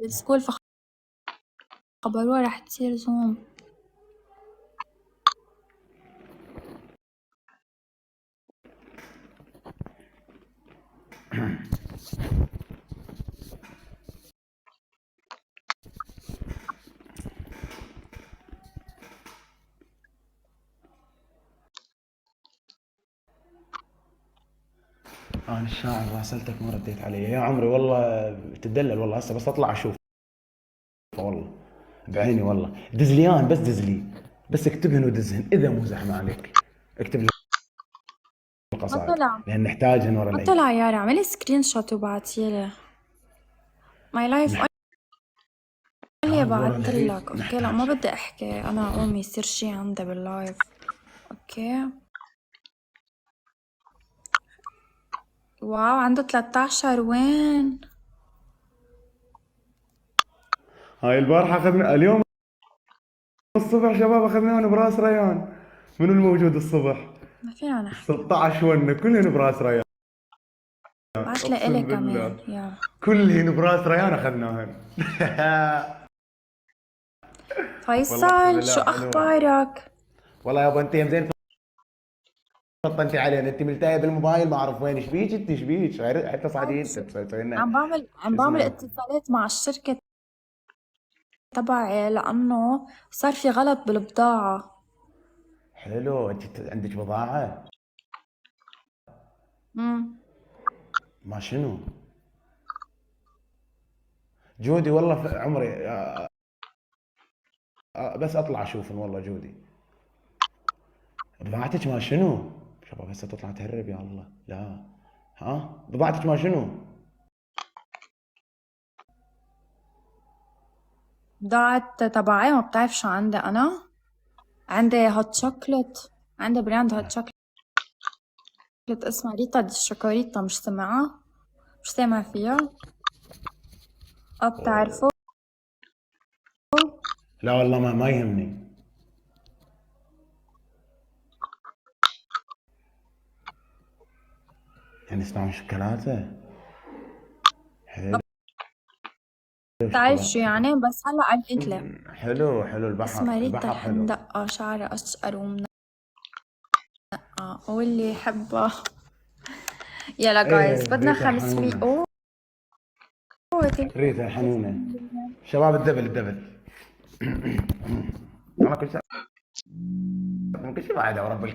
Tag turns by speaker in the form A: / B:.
A: السكول فخبروها رح تصير زوم.
B: انا الشاعر راسلتك ما رديت علي يا عمري والله تدلل والله هسه بس اطلع اشوف والله بعيني والله دزليان بس دزلي بس اكتبهن ودزهن اذا مو زحمه عليك اكتب لي
A: ما
B: القصائد
A: طلع
B: لان نحتاجهن ورا
A: ما
B: العيد.
A: طلع يارا، اعملي سكرين شوت وبعتيلي ماي لايف. قولي
B: نحتاج ورا العيد
A: بعتلك. اوكي لا ما
B: نحتاج.
A: بدي احكي، انا امي يصير شي عندها باللايف. اوكي واو عنده 13 وين؟
B: هاي البارحه اخذنا اليوم الصبح شباب اخذناهم براس ريان. منو الموجود الصبح؟
A: ما فينا نحكي.
B: 16 ونه كلهن براس ريان.
A: بعتلي الي
B: اقسم
A: كمان
B: بالله
A: يا
B: كلهن براس ريان اخذناهن. والله اقسم
A: فيصل. شو
B: بالله حلوه.
A: اخبارك؟
B: والله يابا انت يا زين فطنتي علينا انت ملتهيه بالموبايل ما اعرف وين ايش بيك انت ايش بيك حتى صاعدين انت تسوي لنا
A: عم
B: شو
A: بعمل
B: اسمه.
A: اتصالات مع الشركة تبعي لأنه صار في غلط بالبضاعة.
B: حلو انت عندك بضاعه.
A: امم
B: ما شنو جودي والله عمري بس اطلع اشوفن والله جودي بضاعتك ما شنو. شباب هسه تطلع تهرب يا الله لا. ها بضاعتك ما شنو.
A: بضاعة تبعي ما بتعرف شو عندي أنا. عندي هوت شوكلت، عندي براند هوت شوكلت اسمها ريتا دي الشوكولاتة. مش سمعها؟ مش سامع فيها؟ بتعرفوا؟
B: لا والله ما يهمني. يعني اسمعوا شوكولاته. حلو
A: بتعرف شو
B: شوكولاته.
A: يعني؟ بس هلا قلت لي
B: حلو
A: اسمها
B: البحر
A: ريتا
B: البحر حلو.
A: الحندقة، شعرها أشقر ومنقة واللي يحبها. يلا جايز
B: ايه
A: بدنا
B: ريتا
A: 500.
B: الحنونه.
A: اوه
B: ريتا الحنونه. شباب الدبل الدبل. انا كل شيء من كل شيء بعد ورب